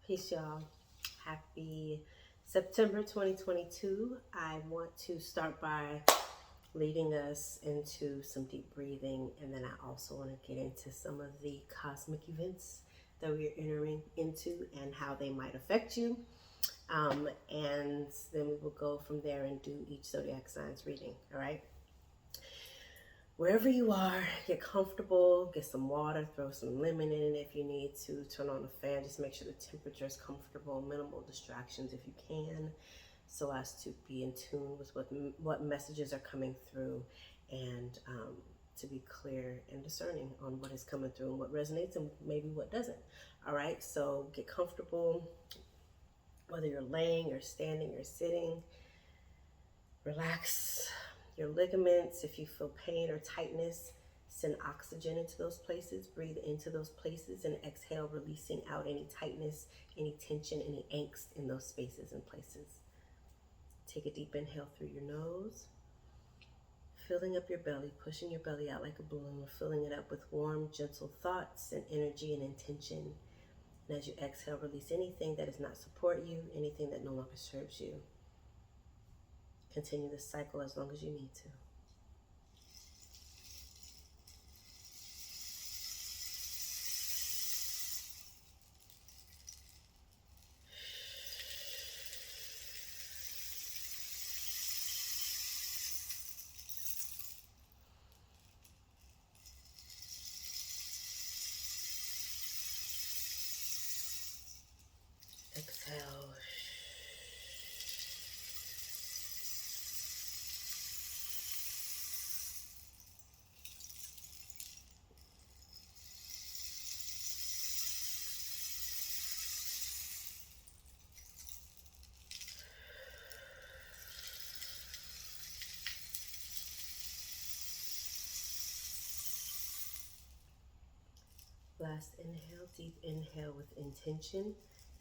Peace, y'all. Happy September 2022. I want to start by leading us into some deep breathing, and then I also want to get into some of the cosmic events that we are entering into and how they might affect you. And then we will go from there and do each zodiac signs reading. All right. Wherever you are, get comfortable, get some water, throw some lemon in it if you need to, turn on the fan, just make sure the temperature is comfortable, minimal distractions if you can, so as to be in tune with what messages are coming through, and to be clear and discerning on what is coming through and what resonates and maybe what doesn't. All right, so get comfortable, whether you're laying or standing or sitting. Relax your ligaments. If you feel pain or tightness, send oxygen into those places, breathe into those places, and exhale, releasing out any tightness, any tension, any angst in those spaces and places. Take a deep inhale through your nose, filling up your belly, pushing your belly out like a balloon, filling it up with warm, gentle thoughts and energy and intention. And as you exhale, release anything that does not support you, anything that no longer serves you. Continue this cycle as long as you need to. Exhale. Last inhale, deep inhale with intention,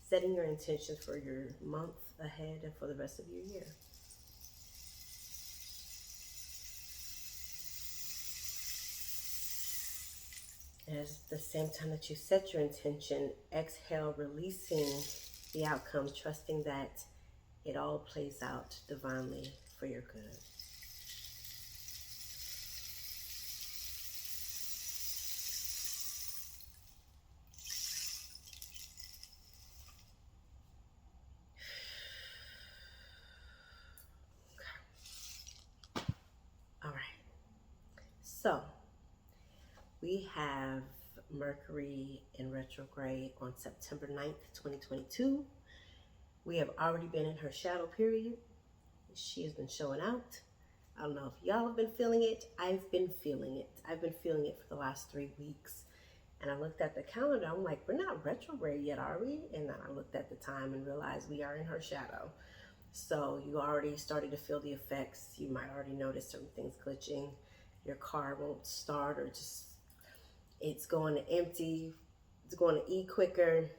setting your intention for your month ahead and for the rest of your year. At the same time that you set your intention, exhale, releasing the outcome, trusting that it all plays out divinely for your good. All right. So, we have Mercury in retrograde on September 9th, 2022. We have already been in her shadow period. She has been showing out. I don't know if y'all have been feeling it. I've been feeling it. I've been feeling it for the last 3 weeks. And I looked at the calendar. I'm like, we're not retrograde yet, are we? And then I looked at the time and realized we are in her shadow. So you already started to feel the effects. You might already notice certain things glitching. Your car won't start, or just it's going to empty. It's going to eat quicker.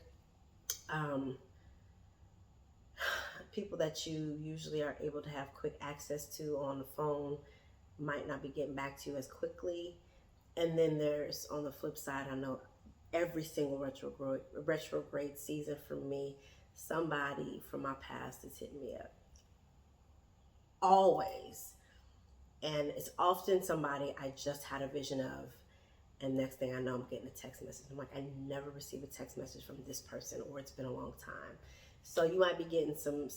People that you usually are able to have quick access to on the phone might not be getting back to you as quickly. And then there's, on the flip side, I know every single retrograde season for me, somebody from my past is hitting me up. Always. And it's often somebody I just had a vision of. And next thing I know, I'm getting a text message. I'm like, I never received a text message from this person, or it's been a long time. So you might be getting some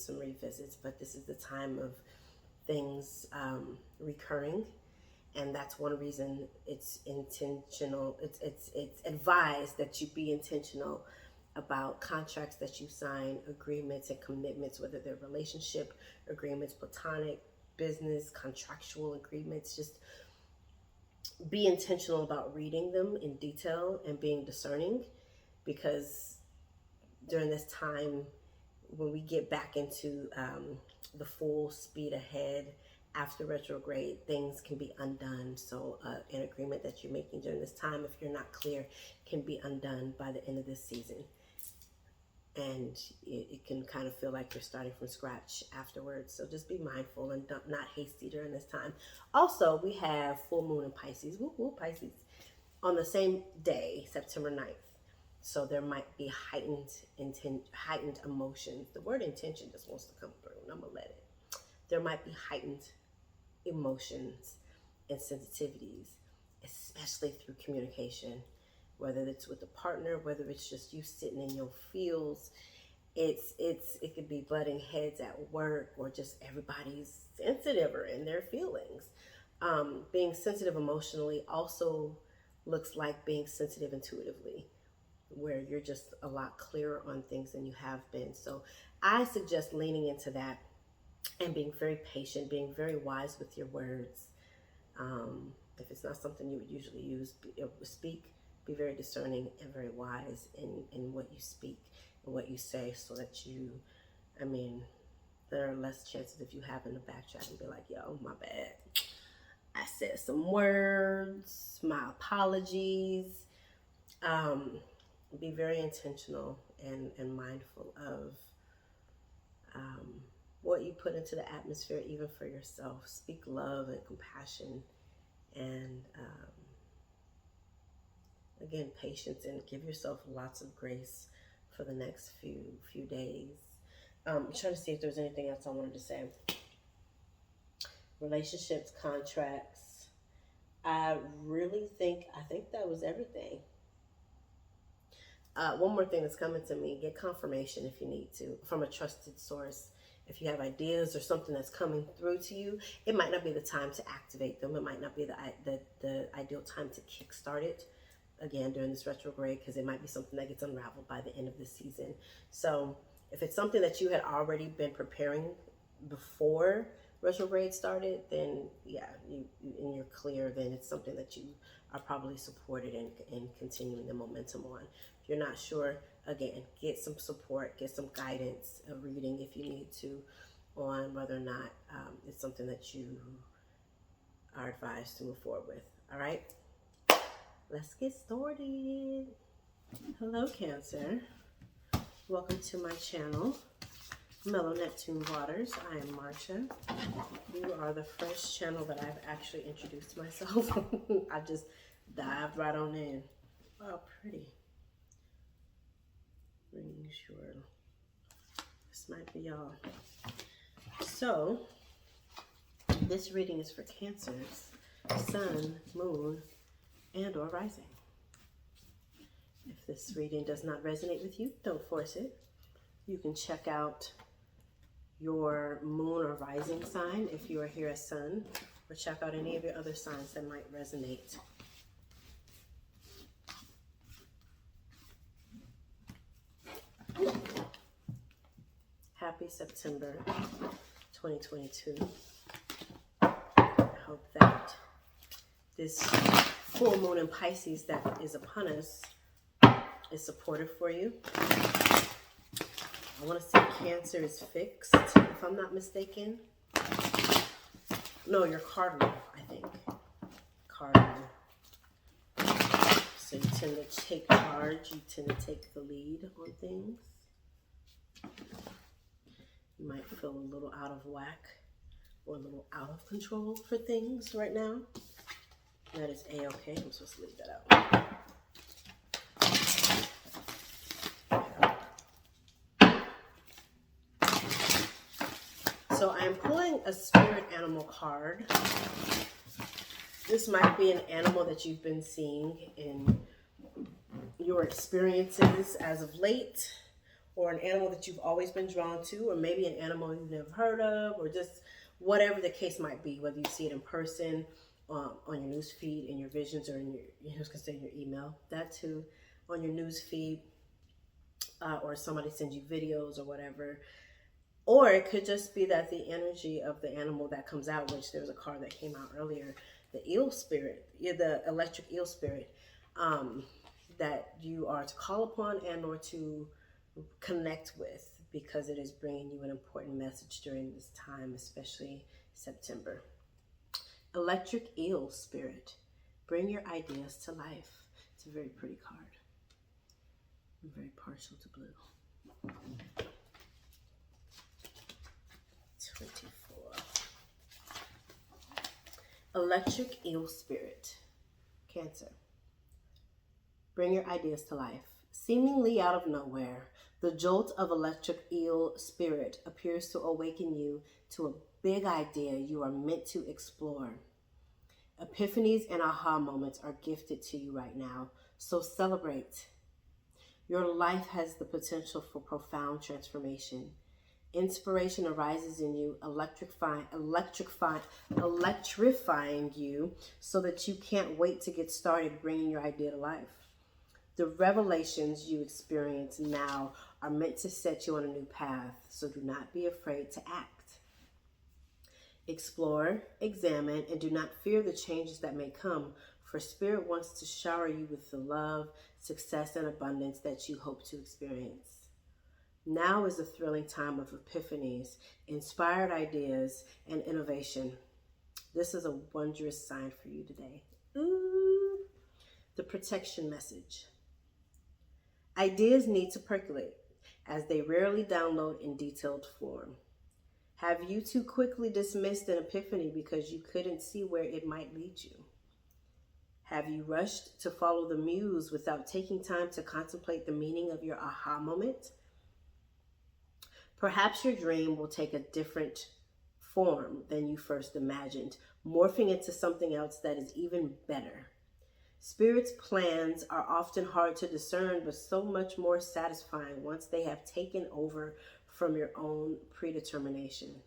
revisits, but this is the time of things recurring. And that's one reason it's intentional. It's advised that you be intentional about contracts that you sign, agreements and commitments, whether they're relationship agreements, platonic, business, contractual agreements. Just be intentional about reading them in detail and being discerning, because during this time, when we get back into the full speed ahead after retrograde, things can be undone. So an agreement that you're making during this time, if you're not clear, can be undone by the end of this season. And it can kind of feel like you're starting from scratch afterwards. So just be mindful and not hasty during this time. Also, we have full moon in Pisces, Pisces, on the same day, September 9th. So there might be heightened emotions. The word intention just wants to come through, and I'm gonna let it. There might be heightened emotions and sensitivities, especially through communication, whether it's with a partner, whether it's just you sitting in your feels. It could be butting heads at work, or just everybody's sensitive in their feelings. Being sensitive emotionally also looks like being sensitive intuitively, where you're just a lot clearer on things than you have been. So I suggest leaning into that and being very patient, being very wise with your words. If it's not something you would usually speak, be very discerning and very wise in what you speak and what you say, so that there are less chances of you having to backtrack and be like, yo, my bad. I said some words, my apologies. Be very intentional and mindful of what you put into the atmosphere, even for yourself. Speak love and compassion, and again, patience, and give yourself lots of grace for the next few days. I'm trying to see if there's anything else I wanted to say. Relationships, contracts. I think that was everything. One more thing that's coming to me: get confirmation if you need to from a trusted source. If you have ideas or something that's coming through to you, it might not be the time to activate them. It might not be the ideal time to kickstart it again during this retrograde, because it might be something that gets unraveled by the end of the season. So if it's something that you had already been preparing before retrograde started, then yeah, and you're clear, then it's something that you are probably supported in continuing the momentum on. If you're not sure, again, get some support, get some guidance, a reading if you need to, on whether or not it's something that you are advised to move forward with. All right, let's get started. Hello, Cancer. Welcome to my channel, Mellow Neptune Waters. I am Marsha. You are the first channel that I've actually introduced myself. I just dived right on in. Wow, pretty. Pretty sure this might be y'all. So this reading is for Cancers, Sun, Moon, and or Rising. If this reading does not resonate with you, don't force it. You can check out your Moon or Rising sign if you are here as Sun, or check out any of your other signs that might resonate. Happy September 2022. I hope that this full moon in Pisces that is upon us is supportive for you. I want to say Cancer is fixed, if I'm not mistaken. No, you're cardinal, I think. Cardinal. So you tend to take charge, you tend to take the lead on things. You might feel a little out of whack or a little out of control for things right now. That is A-okay. I'm supposed to leave that out. So I'm pulling a spirit animal card. This might be an animal that you've been seeing in your experiences as of late, or an animal that you've always been drawn to, or maybe an animal you've never heard of, or just whatever the case might be, whether you see it in person, on your news feed, in your visions, or in your, in your email, that too, on your news feed, or somebody sends you videos or whatever. Or it could just be that the energy of the animal that comes out, which there was a card that came out earlier, the eel spirit, the electric eel spirit, that you are to call upon and or to connect with, because it is bringing you an important message during this time, especially September. Electric eel spirit, bring your ideas to life. It's a very pretty card. I'm very partial to blue. 24. Electric eel spirit, Cancer. Bring your ideas to life. Seemingly out of nowhere, the jolt of electric eel spirit appears to awaken you to a big idea you are meant to explore. Epiphanies and aha moments are gifted to you right now, so celebrate. Your life has the potential for profound transformation. Inspiration arises in you, electrifying you so that you can't wait to get started bringing your idea to life. The revelations you experience now are meant to set you on a new path, so do not be afraid to act. Explore, examine, and do not fear the changes that may come, for Spirit wants to shower you with the love, success, and abundance that you hope to experience. Now is a thrilling time of epiphanies, inspired ideas, and innovation. This is a wondrous sign for you today. Ooh. The protection message. Ideas need to percolate, as they rarely download in detailed form. Have you too quickly dismissed an epiphany because you couldn't see where it might lead you? Have you rushed to follow the muse without taking time to contemplate the meaning of your aha moment? Perhaps your dream will take a different form than you first imagined, morphing into something else that is even better. Spirit's plans are often hard to discern, but so much more satisfying once they have taken over from your own predetermination.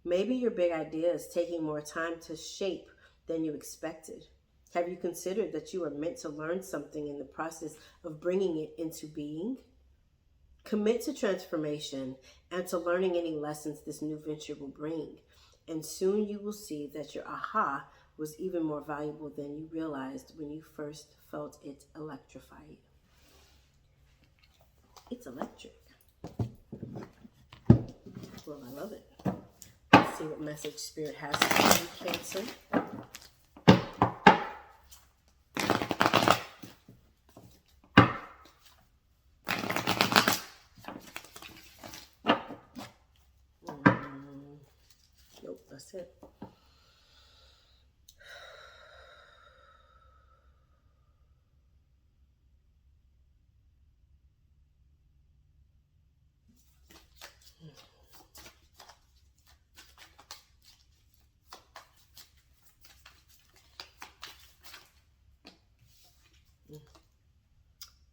Maybe your big idea is taking more time to shape than you expected. Have you considered that you are meant to learn something in the process of bringing it into being? Commit to transformation and to learning any lessons this new venture will bring, and soon you will see that your aha was even more valuable than you realized when you first felt it electrify you. It's electric. Well, I love it. Let's see what message Spirit has for you, Cancer. Nope, that's it.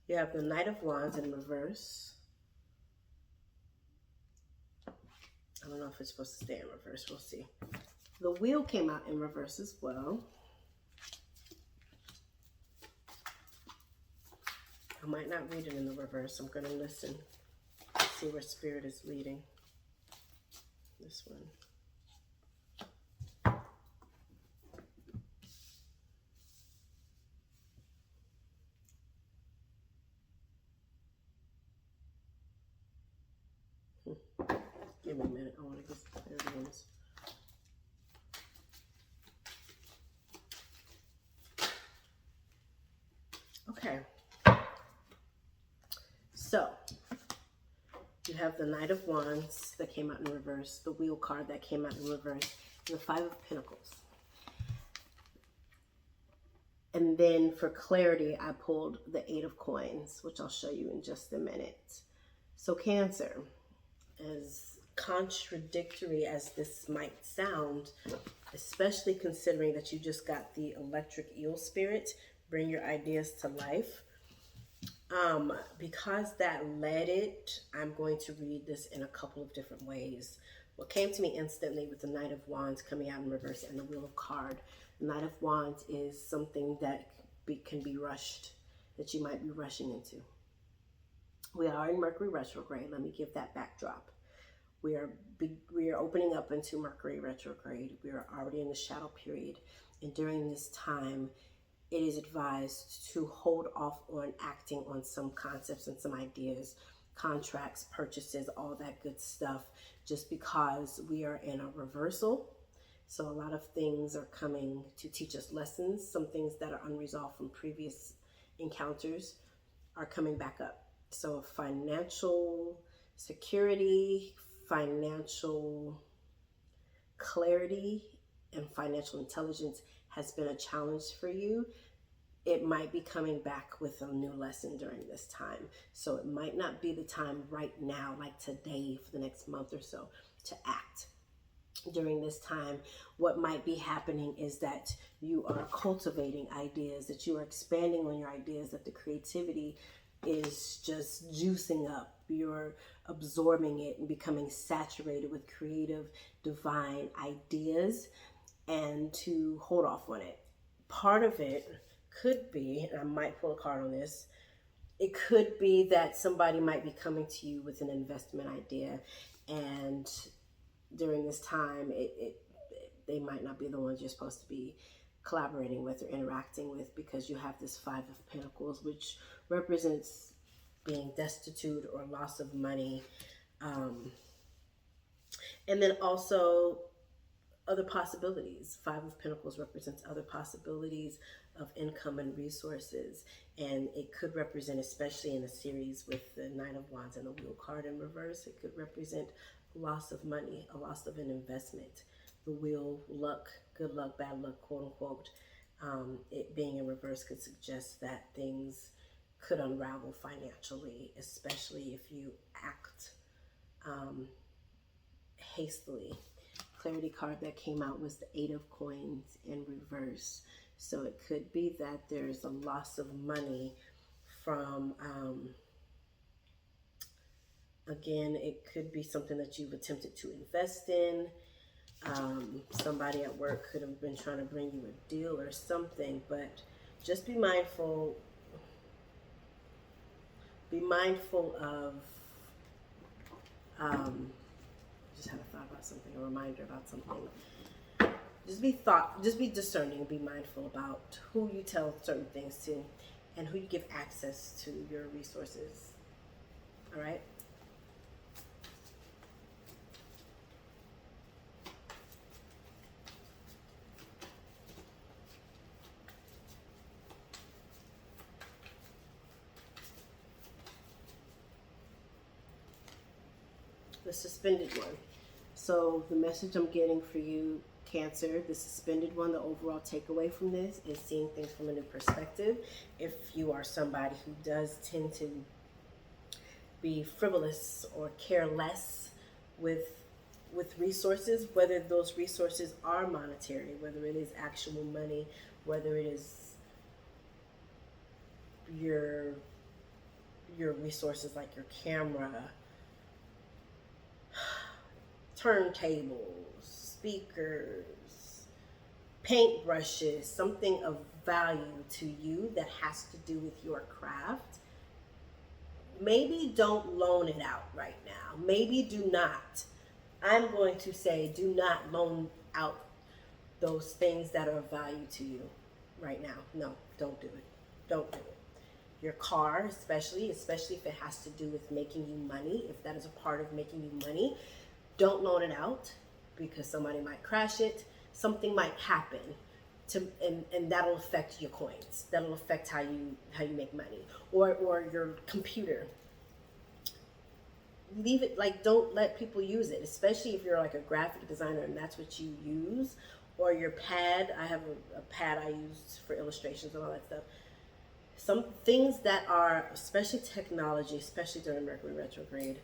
You have the Knight of Wands in reverse. I don't know if it's supposed to stay in reverse. We'll see. The Wheel came out in reverse as well. I might not read it in the reverse. I'm going to listen, see where Spirit is leading. This one. Give me a minute. I want to get the clear ones. Okay. So, you have the Knight of Wands that came out in reverse, the Wheel card that came out in reverse, and the Five of Pentacles. And then for clarity, I pulled the Eight of Coins, which I'll show you in just a minute. So Cancer, as contradictory as this might sound, especially considering that you just got the electric eel spirit, bring your ideas to life. Because that led it, I'm going to read this in a couple of different ways. What came to me instantly with the Knight of Wands coming out in reverse and the Wheel of Card. The Knight of Wands is something that can be rushed, that you might be rushing into. We are in Mercury retrograde. Let me give that backdrop. We are opening up into Mercury retrograde. We are already in the shadow period. And during this time, it is advised to hold off on acting on some concepts and some ideas, contracts, purchases, all that good stuff, just because we are in a reversal. So a lot of things are coming to teach us lessons. Some things that are unresolved from previous encounters are coming back up. So financial security, financial clarity, and financial intelligence has been a challenge for you. it might be coming back with a new lesson during this time. So it might not be the time right now, like today, for the next month or so, to act. During this time, what might be happening is that you are cultivating ideas, that you are expanding on your ideas, that the creativity is just juicing up. You're absorbing it and becoming saturated with creative, divine ideas, and to hold off on it. Part of it could be, and I might pull a card on this, it could be that somebody might be coming to you with an investment idea, and during this time, they might not be the ones you're supposed to be collaborating with or interacting with, because you have this Five of Pentacles, which represents being destitute or loss of money. And then also other possibilities. Five of Pentacles represents other possibilities of income and resources. And it could represent, especially in a series with the Nine of Wands and the Wheel card in reverse, it could represent loss of money, a loss of an investment. The wheel, luck, good luck, bad luck, quote unquote. It being in reverse could suggest that things could unravel financially, especially if you act hastily. Clarity card that came out was the Eight of Coins in reverse. So it could be that there's a loss of money from again, it could be something that you've attempted to invest in. Somebody at work could have been trying to bring you a deal or something, but just be mindful. Be mindful of, just had a thought about something, a reminder about something. Just be discerning, be mindful about who you tell certain things to and who you give access to your resources. All right? The suspended one. So the message I'm getting for you, Cancer, the suspended one, the overall takeaway from this is seeing things from a new perspective. If you are somebody who does tend to be frivolous or care less with resources, whether those resources are monetary, whether it is actual money, whether it is your resources like your camera, turntables, speakers, paintbrushes, something of value to you that has to do with your craft, maybe don't loan it out right now. Maybe do not. I'm going to say do not loan out those things that are of value to you right now. No, don't do it. Don't do it. Your car, especially if it has to do with making you money, if that is a part of making you money, don't loan it out, because somebody might crash it. Something might happen, and that'll affect your coins. That'll affect how you make money, or your computer. Leave it, like, don't let people use it, especially if you're like a graphic designer and that's what you use, or your pad. I have a pad I use for illustrations and all that stuff. Some things that are, especially technology, especially during Mercury retrograde,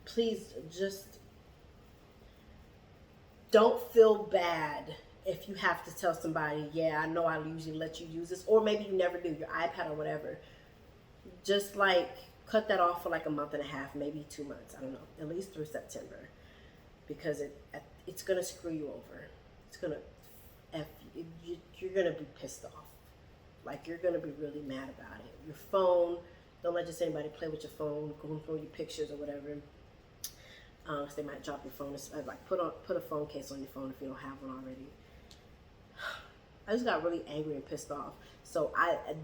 please just don't feel bad if you have to tell somebody, yeah, I know I usually let you use this, or maybe you never do, your iPad or whatever. Just like cut that off for like a month and a half, maybe 2 months, I don't know, at least through September, because it's going to screw you over. It's going to, you're going to be pissed off. Like, you're going to be really mad about it. Your phone, don't let just anybody play with your phone, going through your pictures or whatever. So they might drop your phone. Like, put a phone case on your phone if you don't have one already. I just got really angry and pissed off. So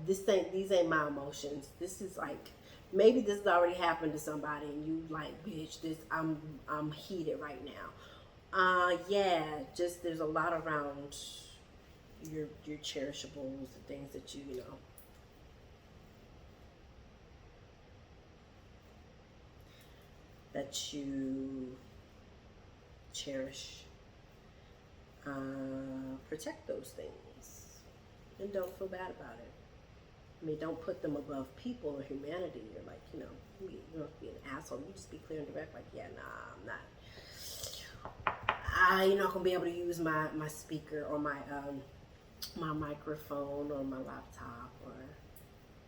these ain't my emotions. This is like, maybe this has already happened to somebody and you like, bitch, I'm heated right now. Yeah, just there's a lot around your cherishables, the things that you know. That you cherish. Protect those things and don't feel bad about it. I mean, don't put them above people or humanity. You're like, you know, you don't have to be an asshole. You just be clear and direct. Like, yeah, nah, I'm not. You're not gonna be able to use my speaker or my my microphone or my laptop or,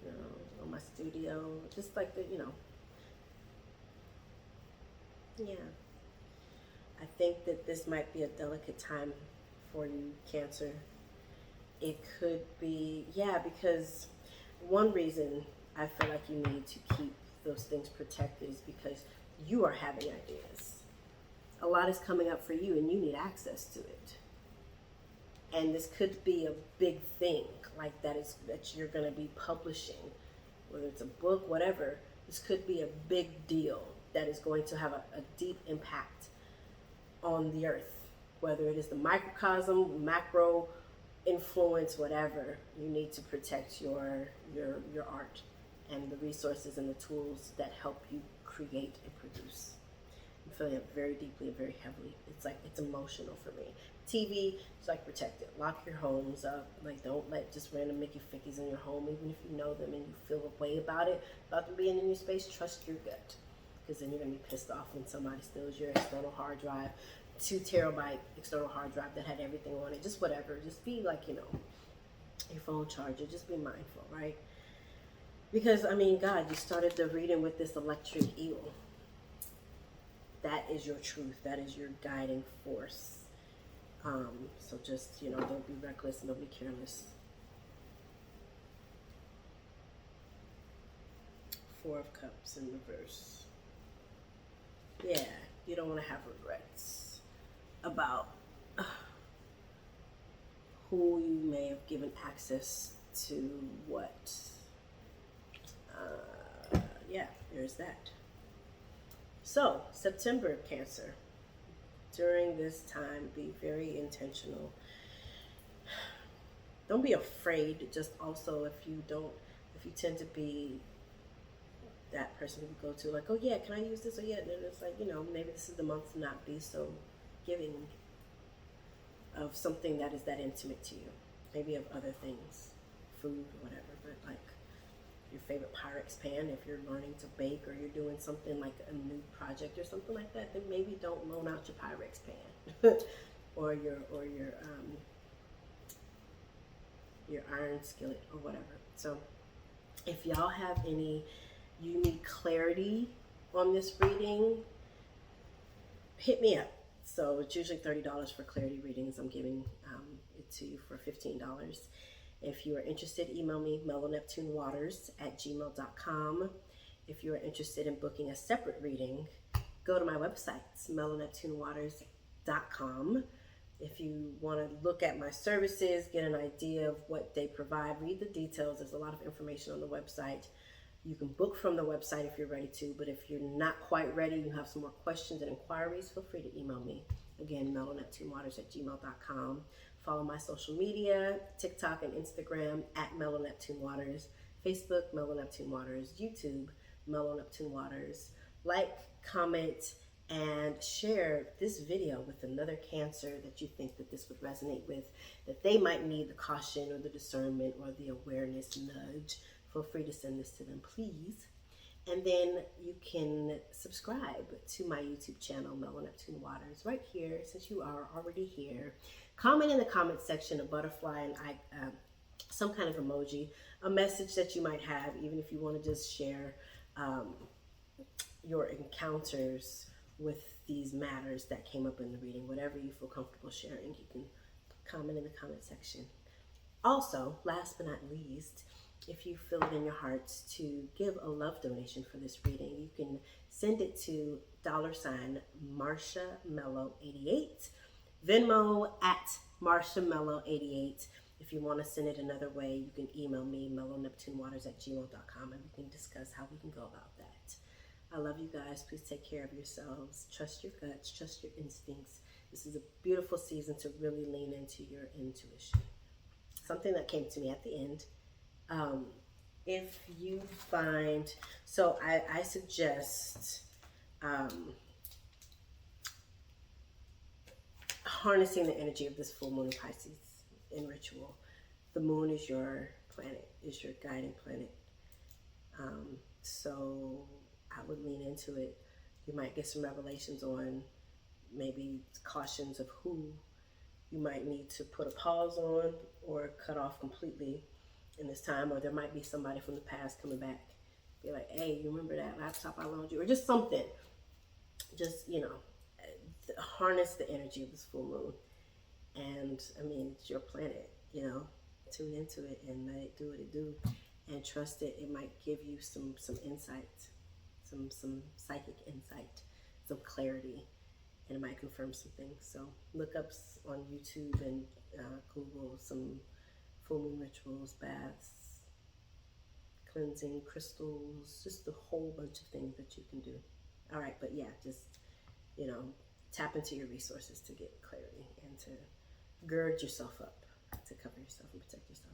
you know, or my studio. Just like the, you know. Yeah. I think that this might be a delicate time for you, Cancer. It could be, yeah, because one reason I feel like you need to keep those things protected is because you are having ideas. A lot is coming up for you and you need access to it. And this could be a big thing like that you're going to be publishing, whether it's a book, whatever. This could be a big deal that is going to have a deep impact on the earth, whether it is the microcosm, macro influence, whatever. You need to protect your art and the resources and the tools that help you create and produce. I'm feeling it very deeply and very heavily. It's like, it's emotional for me. TV, it's like, protect it. Lock your homes up. Like, don't let just random Mickey Fickies in your home, even if you know them and you feel a way about them being in your space. Trust your gut, because then you're gonna be pissed off when somebody steals your external hard drive, 2 terabyte external hard drive that had everything on it, just whatever. Just be like, you know, your phone charger, just be mindful, right? Because, I mean, God, you started the reading with this electric eel. That is your truth. That is your guiding force. So just, you know, don't be reckless and don't be careless. 4 of Cups in reverse. Yeah, you don't want to have regrets about who you may have given access to what. Yeah, there's that. So, September, Cancer. During this time, be very intentional. Don't be afraid. Just also, if you tend to be that person who go to like, oh yeah, can I use this? Or yeah, and then it's like, you know, maybe this is the month to not be so giving of something that is that intimate to you. Maybe of other things, food or whatever, but like your favorite Pyrex pan, if you're learning to bake or you're doing something like a new project or something like that, then maybe don't loan out your Pyrex pan or your iron skillet or whatever. So if y'all have any, you need clarity on this reading, hit me up. So it's usually $30 for clarity readings. I'm giving it to you for $15. If you are interested, email me, mellowNeptuneWaters@gmail.com. If you are interested in booking a separate reading, go to my website, it's mellowNeptuneWaters.com. If you want to look at my services, get an idea of what they provide, read the details. There's a lot of information on the website. You can book from the website if you're ready to, but if you're not quite ready, you have some more questions and inquiries, feel free to email me. Again, mellowNeptuneWaters@gmail.com. Follow my social media, TikTok and Instagram @MellowNeptuneWaters, Facebook, Mellow Neptune Waters, YouTube, Mellow Neptune Waters. Like, comment, and share this video with another Cancer that you think that this would resonate with, that they might need the caution or the discernment or the awareness nudge. Feel free to send this to them, please. And then you can subscribe to my YouTube channel, Mellow Neptune Waters, right here, since you are already here. Comment in the comment section a butterfly and some kind of emoji, a message that you might have, even if you want to just share your encounters with these matters that came up in the reading. Whatever you feel comfortable sharing, you can comment in the comment section. Also, last but not least, if you feel it in your hearts to give a love donation for this reading, you can send it to $MarshaMellow88, Venmo @MarshaMellow88. If you want to send it another way, you can email me, mellowNeptuneWaters@gmail.com, and we can discuss how we can go about that. I love you guys. Please take care of yourselves. Trust your guts. Trust your instincts. This is a beautiful season to really lean into your intuition. Something that came to me at the end. If you find, so I suggest harnessing the energy of this full moon in Pisces in ritual. The moon is your planet, is your guiding planet. So I would lean into it. You might get some revelations on maybe cautions of who you might need to put a pause on or cut off completely in this time, or there might be somebody from the past coming back, be like, hey, you remember that laptop I loaned you, or just something. Just, harness the energy of this full moon. And I mean, it's your planet, tune into it and let it do what it do, and trust it. It might give you some insight, some psychic insight, some clarity, and it might confirm some things. So look up on YouTube and Google some full moon rituals, baths, cleansing, crystals, just a whole bunch of things that you can do. All right, but yeah, just, tap into your resources to get clarity and to gird yourself up, to cover yourself and protect yourself.